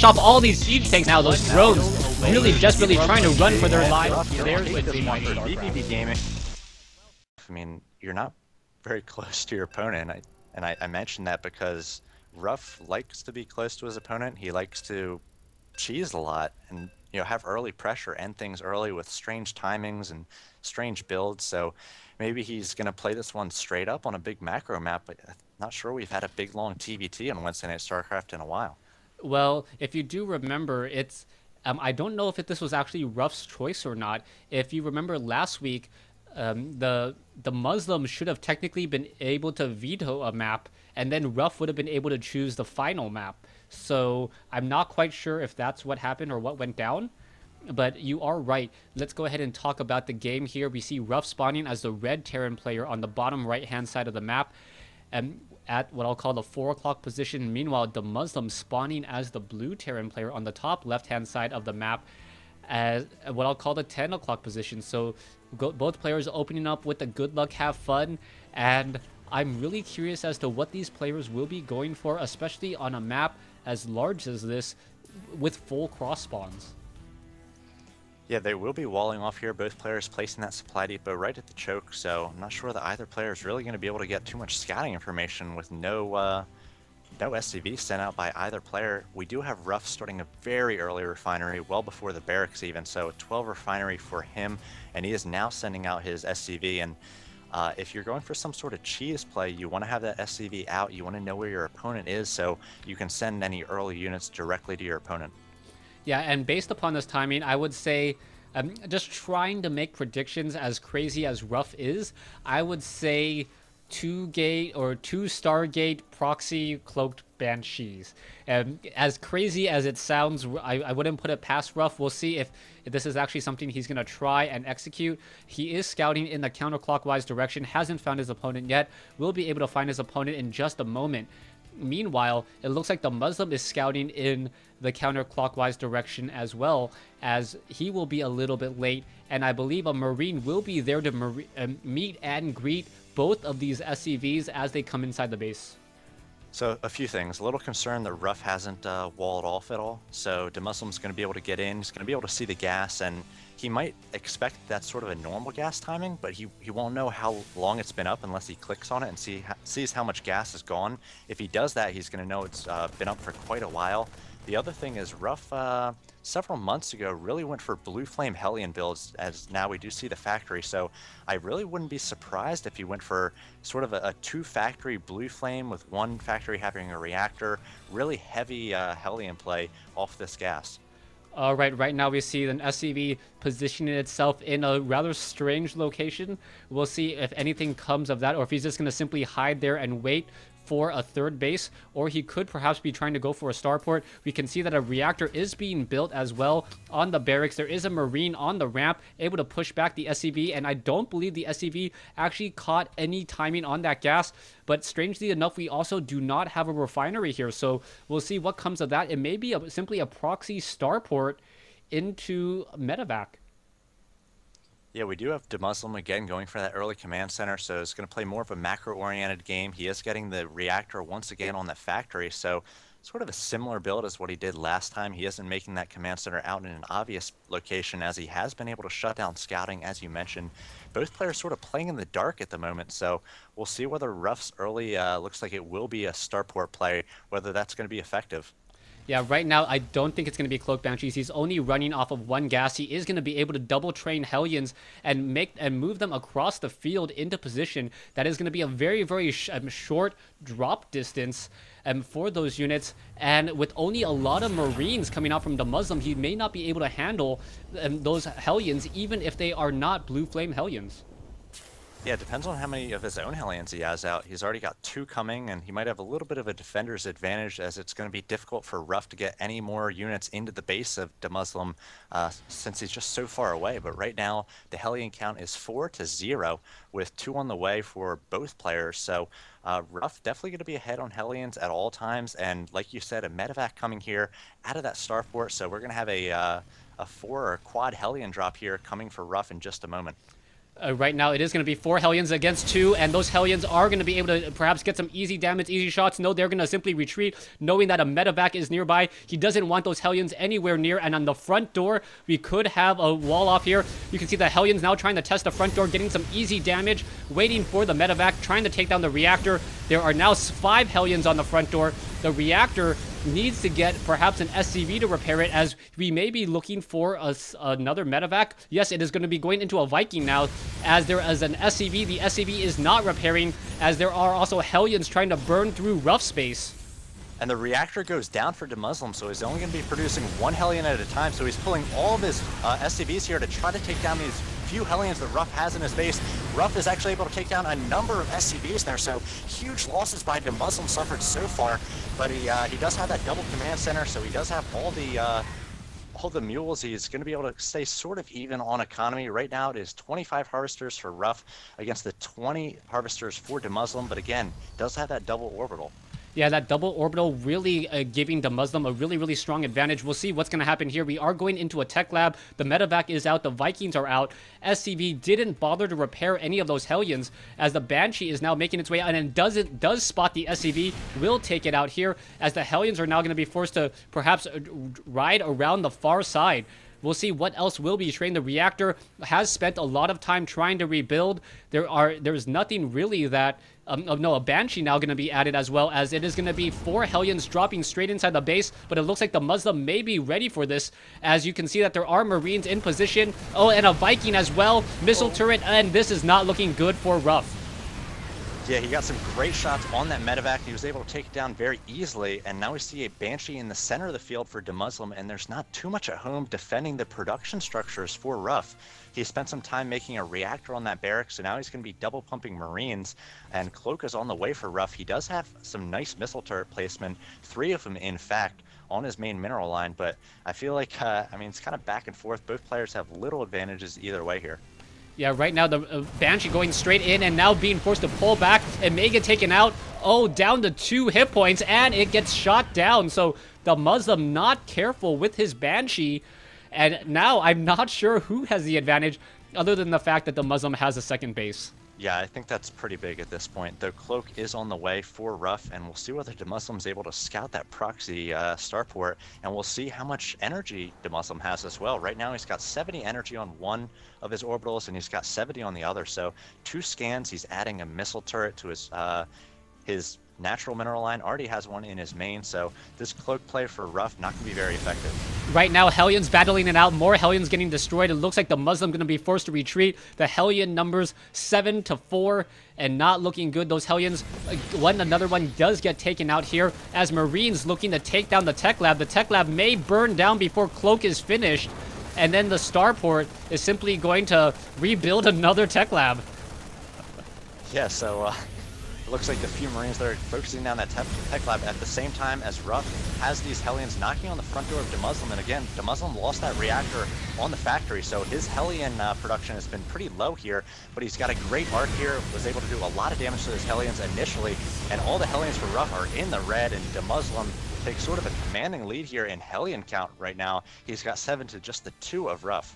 chop all these siege tanks now. Those drones really desperately trying to run for their lives. There's Wednesday Night vVv gaming. I mean, you're not very close to your opponent, and I mentioned that because RuFF likes to be close to his opponent. He likes to cheese a lot and have early pressure, end things early with strange timings and strange builds. So maybe he's going to play this one straight up on a big macro map, but I'm not sure we've had a big long TBT on Wednesday Night Starcraft in a while. Well, if you do remember, it's I don't know if this was actually RuFF's choice or not. If you remember last week, the Muslims should have technically been able to veto a map, and then RuFF would have been able to choose the final map. So I'm not quite sure if that's what happened or what went down. But you are right. Let's go ahead and talk about the game here. We see RuFF spawning as the red Terran player on the bottom right-hand side of the map, at what I'll call the 4 o'clock position. Meanwhile, EGDeMusliM spawning as the blue Terran player on the top left-hand side of the map as what I'll call the 10 o'clock position. So both players opening up with the good luck, have fun, and I'm really curious as to what these players will be going for, especially on a map as large as this with full cross spawns. Yeah, they will be walling off here, both players placing that supply depot right at the choke, so I'm not sure that either player is really going to be able to get too much scouting information with no SCV sent out by either player. We do have RuFF starting a very early refinery, well before the barracks even, so 12 refinery for him, and he is now sending out his SCV. And if you're going for some sort of cheese play, you want to have that SCV out, you want to know where your opponent is, so you can send any early units directly to your opponent. Yeah, and based upon this timing, I would say, just trying to make predictions as crazy as RuFF is, I would say 2-gate or 2-Stargate proxy cloaked banshees. As crazy as it sounds, I wouldn't put it past RuFF. We'll see if this is actually something he's going to try and execute. He is scouting in the counterclockwise direction, hasn't found his opponent yet. We'll be able to find his opponent in just a moment. Meanwhile, it looks like the Muslim is scouting in the counterclockwise direction as well, as he will be a little bit late, and I believe a Marine will be there to meet and greet both of these SCVs as they come inside the base. So a few things. A little concerned that RuFF hasn't walled off at all, so EGDeMuslim's going to be able to get in, he's going to be able to see the gas, and he might expect that sort of a normal gas timing, but he won't know how long it's been up unless he clicks on it and sees how much gas is gone. If he does that, he's going to know it's been up for quite a while. The other thing is RuFF several months ago really went for Blue Flame Hellion builds, as now we do see the factory, so I really wouldn't be surprised if he went for sort of a 2-factory Blue Flame with 1 factory having a reactor, really heavy Hellion play off this gas. Right now we see an SCV positioning itself in a rather strange location. We'll see if anything comes of that, or if he's just going to simply hide there and wait for a third base, or he could perhaps be trying to go for a starport. We can see that a reactor is being built as well on the barracks. There is a Marine on the ramp able to push back the SCV, and I don't believe the SCV actually caught any timing on that gas. But strangely enough, we also do not have a refinery here, so we'll see what comes of that. It may be simply a proxy starport into medevac. Yeah, we do have EGDeMusliM again going for that early command center, so it's going to play more of a macro-oriented game. He is getting the reactor once again on the factory, so sort of a similar build as what he did last time. He isn't making that command center out in an obvious location, as he has been able to shut down scouting, as you mentioned. Both players sort of playing in the dark at the moment, so we'll see whether RuFF's early looks like it will be a starport play, whether that's going to be effective. Yeah, right now, I don't think it's going to be Cloak Banshees. He's only running off of 1 gas. He is going to be able to double train Hellions and move them across the field into position. That is going to be a very, very short drop distance for those units. And with only a lot of Marines coming out from EGDeMusliM, he may not be able to handle those Hellions, even if they are not Blue Flame Hellions. Yeah, it depends on how many of his own Hellions he has out. He's already got 2 coming, and he might have a little bit of a defender's advantage, as it's going to be difficult for RuFF to get any more units into the base of EGDeMusliM since he's just so far away. But right now, the Hellion count is 4-0, with 2 on the way for both players. So RuFF definitely going to be ahead on Hellions at all times, and like you said, a medevac coming here out of that starport. So we're going to have a 4 or quad Hellion drop here coming for RuFF in just a moment. Right now, it is going to be 4 Hellions against 2, and those Hellions are going to be able to perhaps get some easy damage, easy shots. No, they're going to simply retreat, knowing that a medevac is nearby. He doesn't want those Hellions anywhere near, and on the front door, we could have a wall off here. You can see the Hellions now trying to test the front door, getting some easy damage, waiting for the medevac, trying to take down the reactor. There are now 5 Hellions on the front door. The reactor needs to get perhaps an SCV to repair it, as we may be looking for another medevac. Yes, it is going to be going into a Viking now, as there is an SCV. The SCV is not repairing, as there are also Hellions trying to burn through rough space. And the reactor goes down for WNS, so he's only going to be producing 1 Hellion at a time, so he's pulling all of his SCVs here to try to take down these few Hellions that RuFF has in his base. RuFF is actually able to take down a number of SCVs there, so huge losses by WNS suffered so far, but he does have that double command center, so he does have all the mules. He's going to be able to stay sort of even on economy. Right now it is 25 harvesters for RuFF against the 20 harvesters for WNS, but again, does have that double orbital. Yeah, that double orbital really giving WNS a really, really strong advantage. We'll see what's going to happen here. We are going into a tech lab. The medevac is out. The Vikings are out. SCV didn't bother to repair any of those Hellions, as the Banshee is now making its way out and does spot the SCV, will take it out here, as the Hellions are now going to be forced to perhaps ride around the far side. We'll see what else will be trained. The reactor has spent a lot of time trying to rebuild. There's nothing really that... no, a Banshee now going to be added as well, as it is going to be 4 Hellions dropping straight inside the base, but it looks like the Muslim may be ready for this, as you can see that there are Marines in position. Oh, and a Viking as well. Missile turret, and this is not looking good for RuFF. Yeah, he got some great shots on that medevac. He was able to take it down very easily, and now we see a Banshee in the center of the field for WNS, and there's not too much at home defending the production structures for RuFF. He spent some time making a reactor on that barrack, so now he's going to be double pumping Marines, and Cloak is on the way for RuFF. He does have some nice missile turret placement, 3 of them in fact, on his main mineral line, but I feel like, I mean, it's kind of back and forth. Both players have little advantages either way here. Yeah, right now the Banshee going straight in and now being forced to pull back and may get taken out. Oh, down to 2 hit points, and it gets shot down. So the Muslim not careful with his Banshee, and now I'm not sure who has the advantage, other than the fact that the Muslim has a second base. Yeah, I think that's pretty big at this point. The Cloak is on the way for RuFF, and we'll see whether WNS is able to scout that proxy starport, and we'll see how much energy WNS has as well. Right now, he's got 70 energy on one of his orbitals, and he's got 70 on the other. So 2 scans, he's adding a missile turret to his natural mineral line. Already has one in his main, so this Cloak play for RuFF not going to be very effective. Right now, Hellions battling it out. More Hellions getting destroyed. It looks like the Muslim going to be forced to retreat. The Hellion numbers 7-4 and not looking good. Those Hellions, another one does get taken out here, as Marines looking to take down the tech lab. The tech lab may burn down before Cloak is finished, and then the starport is simply going to rebuild another tech lab. Yeah, so it looks like the few Marines that are focusing down that tech lab at the same time as RuFF has these Hellions knocking on the front door of WNS, and again, WNS lost that reactor on the factory, so his Hellion production has been pretty low here, but he's got a great arc here, was able to do a lot of damage to his Hellions initially, and all the Hellions for RuFF are in the red, and WNS takes sort of a commanding lead here in Hellion count right now. He's got 7 to just the 2 of RuFF.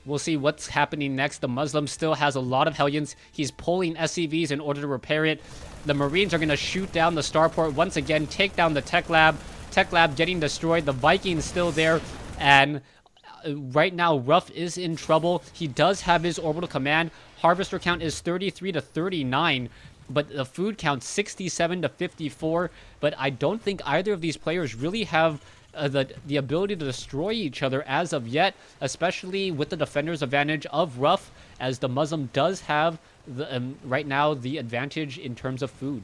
We'll see what's happening next. The Muslim still has a lot of Hellions. He's pulling SCVs in order to repair it. The Marines are going to shoot down the starport once again, take down the tech lab. Tech lab getting destroyed. The Viking's still there. And right now, RuFF is in trouble. He does have his orbital command. Harvester count is 33 to 39. But the food count 67 to 54. But I don't think either of these players really have the ability to destroy each other as of yet, especially with the defender's advantage of RuFF, as the Muslim does have right now the advantage in terms of food.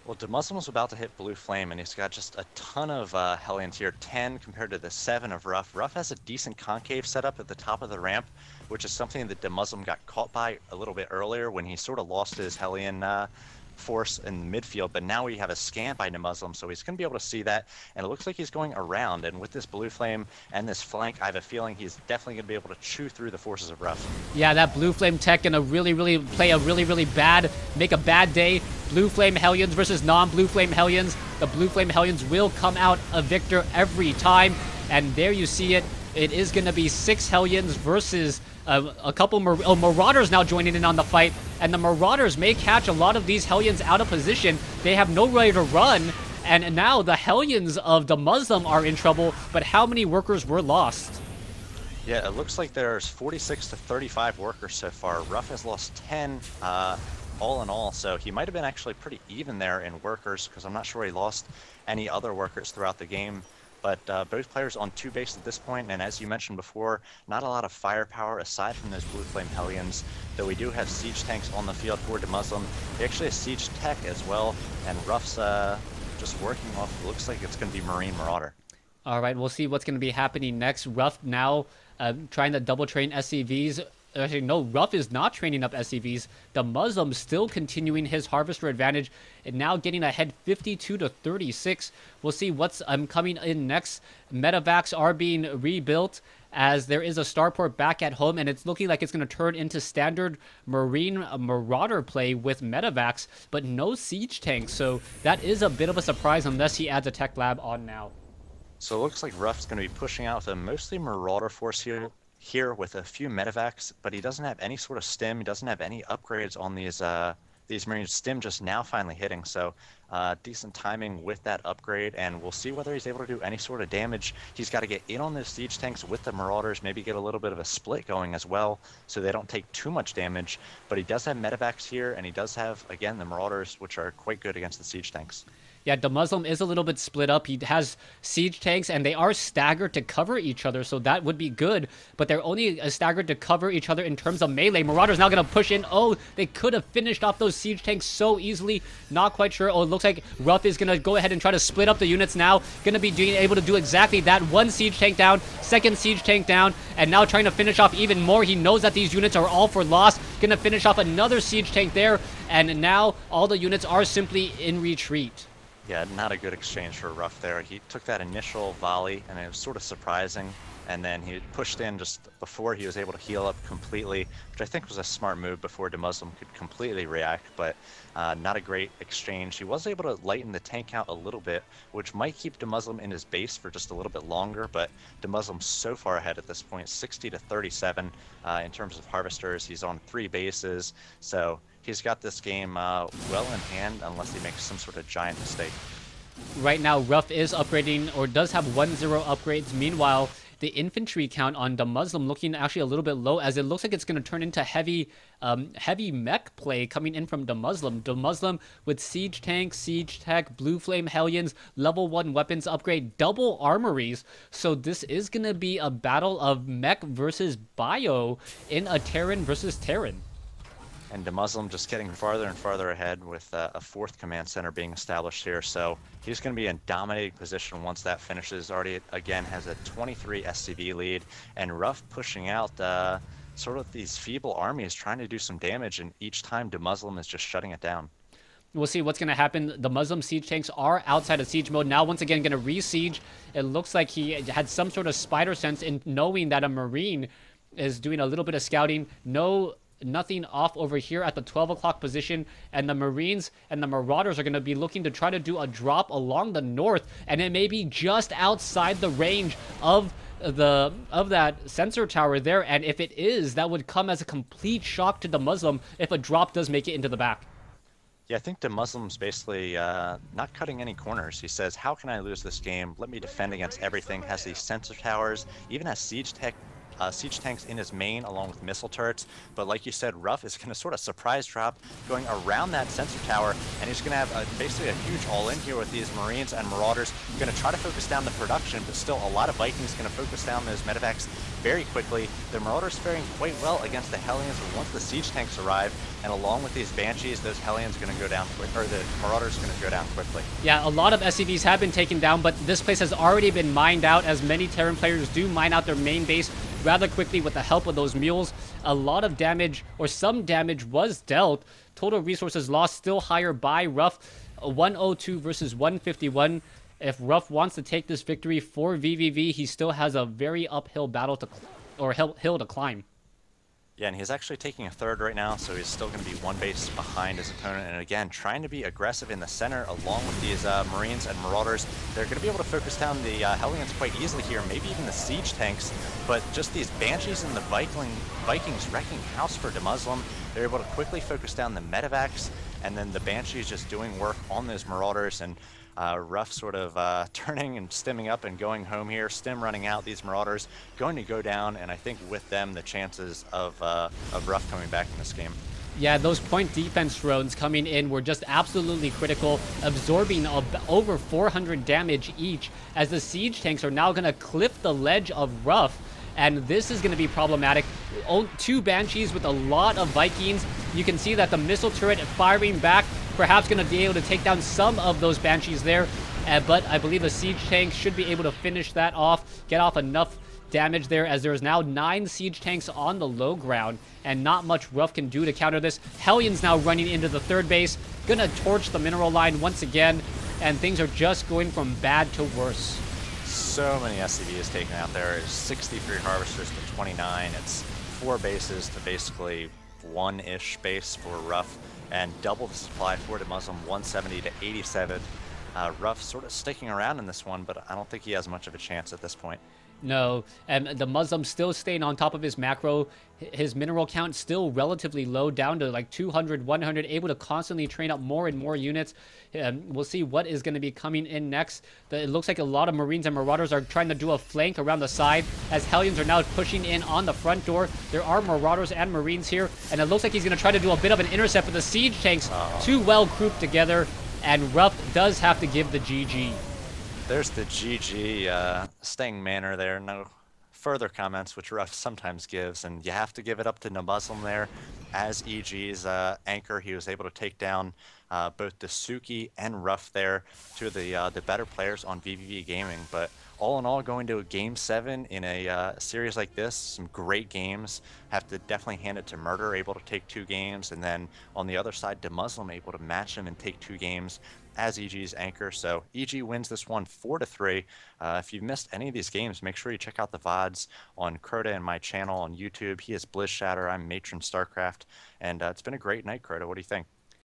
Well, WNS was about to hit Blue Flame, and he's got just a ton of Hellions here, 10 compared to the 7 of RuFF. RuFF has a decent concave setup at the top of the ramp, which is something that WNS got caught by a little bit earlier when he sort of lost his Hellion force in the midfield, but now we have a scan by WNS, so he's going to be able to see that, and it looks like he's going around, and with this Blue Flame and this flank, I have a feeling he's definitely going to be able to chew through the forces of RuFF. Yeah, that Blue Flame tech going to really play a really bad, make a bad day. Blue Flame Hellions versus non-Blue Flame Hellions. The Blue Flame Hellions will come out a victor every time, and there you see it. It is going to be 6 Hellions versus A couple Marauders now joining in on the fight, and the Marauders may catch a lot of these Hellions out of position. They have no way to run, and now the Hellions of DeMusliM are in trouble, but how many workers were lost? Yeah, it looks like there's 46 to 35 workers so far. RuFF has lost 10 all in all, so he might have been actually pretty even there in workers, because I'm not sure he lost any other workers throughout the game. But both players on 2 base at this point, and as you mentioned before, not a lot of firepower aside from those Blue Flame Hellions, though we do have siege tanks on the field for DeMusliM. They actually have siege tech as well, and RuFF's just working off, looks like it's going to be Marine Marauder. All right, we'll see what's going to be happening next. RuFF now trying to double train SCVs. Actually, no, RuFF is not training up SCVs. DeMusliM still continuing his Harvester advantage and now getting ahead 52 to 36. We'll see what's coming in next. Medevacs are being rebuilt as there is a starport back at home, and it's looking like it's going to turn into standard Marine Marauder play with Medevacs, but no siege tanks. So that is a bit of a surprise unless he adds a tech lab on now. So it looks like RuFF's going to be pushing out with a mostly Marauder force here with a few medevacs, but he doesn't have any sort of stim. He doesn't have any upgrades on these Marines. Stim just now finally hitting, so decent timing with that upgrade, and we'll see whether he's able to do any sort of damage. He's got to get in on those siege tanks with the Marauders, maybe get a little bit of a split going as well, so they don't take too much damage. But he does have medevacs here, and he does have, again, the Marauders, which are quite good against the siege tanks. Yeah, DeMusliM is a little bit split up. He has siege tanks, and they are staggered to cover each other, so that would be good. But they're only staggered to cover each other in terms of melee. Marauder's now going to push in. Oh, they could have finished off those siege tanks so easily. Not quite sure. Oh, it looks like RuFF is going to go ahead and try to split up the units now. Going to be able to do exactly that. One siege tank down, second siege tank down, and now trying to finish off even more. He knows that these units are all for loss. Going to finish off another siege tank there, and now all the units are simply in retreat. Yeah, not a good exchange for RuFF there. He took that initial volley, and it was sort of surprising, and then he pushed in just before he was able to heal up completely, which I think was a smart move before DeMusliM could completely react, but not a great exchange. He was able to lighten the tank count a little bit, which might keep DeMusliM in his base for just a little bit longer, but DeMusliM's so far ahead at this point, 60 to 37 in terms of Harvesters. He's on 3 bases, so he's got this game well in hand unless he makes some sort of giant mistake. Right now, RuFF is upgrading, or does have 1-0 upgrades. Meanwhile, the infantry count on DeMusliM looking actually a little bit low, as it looks like it's going to turn into heavy mech play coming in from DeMusliM. DeMusliM with siege tanks, siege tech, blue flame hellions, level 1 weapons upgrade, double armories. So this is going to be a battle of mech versus bio in a Terran versus Terran. And DeMusliM just getting farther and farther ahead with a 4th command center being established here. So he's going to be in dominating position once that finishes. Already, again, has a 23 SCV lead. And RuFF pushing out sort of these feeble armies, trying to do some damage. And each time DeMusliM is just shutting it down. We'll see what's going to happen. The Muslim siege tanks are outside of siege mode. Now, once again, going to re-siege. It looks like he had some sort of spider sense in knowing that a Marine is doing a little bit of scouting. Nothing off over here at the 12 o'clock position, and the Marines and the Marauders are going to be looking to try to do a drop along the north, and it may be just outside the range of that sensor tower there, and if it is, that would come as a complete shock to DeMusliM if a drop does make it into the back. Yeah, I think DeMusliM's basically not cutting any corners. He says, how can I lose this game? Let me defend against everything. Has these sensor towers, even has siege tanks in his main along with missile turrets, but like you said, RuFF is going to sort of surprise drop going around that sensor tower, and he's going to have basically a huge all-in here with these Marines and Marauders. Going to try to focus down the production, but still a lot of Vikings going to focus down those medevacs very quickly. The Marauders faring quite well against the Hellions, but once the siege tanks arrive, and along with these Banshees, those Hellions are going to go down quick, or the Marauders are going to go down quickly. Yeah, a lot of SCVs have been taken down, but this place has already been mined out, as many Terran players do mine out their main base rather quickly with the help of those mules. A lot of damage, or some damage, was dealt. Total resources lost still higher by RuFF, 102 versus 151. If RuFF wants to take this victory for vVv, he still has a very uphill battle to, or hill to climb. Yeah, and he's actually taking a third right now, so he's still going to be one base behind his opponent. And again, trying to be aggressive in the center along with these Marines and Marauders. They're going to be able to focus down the Hellions quite easily here, maybe even the siege tanks. But just these Banshees and the Vikings wrecking house for WNS. They're able to quickly focus down the Medivacs, and then the Banshees just doing work on those Marauders. And RuFF sort of turning and stimming up and going home here. Stim running out, these Marauders going to go down, and I think with them the chances of RuFF coming back in this game. Yeah, those point defense drones coming in were just absolutely critical, absorbing over 400 damage each, as the siege tanks are now going to clip the ledge of RuFF, and this is going to be problematic. Two Banshees with a lot of Vikings. You can see that the missile turret firing back, perhaps going to be able to take down some of those Banshees there, but I believe the siege tank should be able to finish that off, get off enough damage there, as there's now 9 siege tanks on the low ground, and not much RuFF can do to counter this. Hellions now running into the third base, gonna torch the mineral line once again, and things are just going from bad to worse. So many SCVs taken out there. 63 harvesters to 29. It's 4 bases to basically 1-ish base for RuFF, and double the supply for WNS, 170 to 87. RuFF sort of sticking around in this one, but I don't think he has much of a chance at this point. No, and the Muslim still staying on top of his macro. His mineral count still relatively low, down to like 200, 100, able to constantly train up more and more units. We'll see what is going to be coming in next. It looks like a lot of Marines and Marauders are trying to do a flank around the side, as Hellions are now pushing in on the front door. There are Marauders and Marines here, and it looks like he's going to try to do a bit of an intercept with the siege tanks. Too well grouped together, and RuFF does have to give the GG. There's the GG staying manner there. No further comments, which RuFF sometimes gives, and you have to give it up to WNS there. As EG's anchor, he was able to take down both Dasuki and RuFF there, two of the better players on vVv Gaming. But all in all, going to a Game 7 in a series like this, some great games. Have to definitely hand it to Murder, able to take 2 games, and then on the other side, WNS able to match him and take 2 games as EG's anchor. So EG wins this one 4-3. If you've missed any of these games, make sure you check out the VODs on Crota and my channel on YouTube. He is Blizz Shatter, I'm Matron Starcraft, and it's been a great night, Crota. What do you think?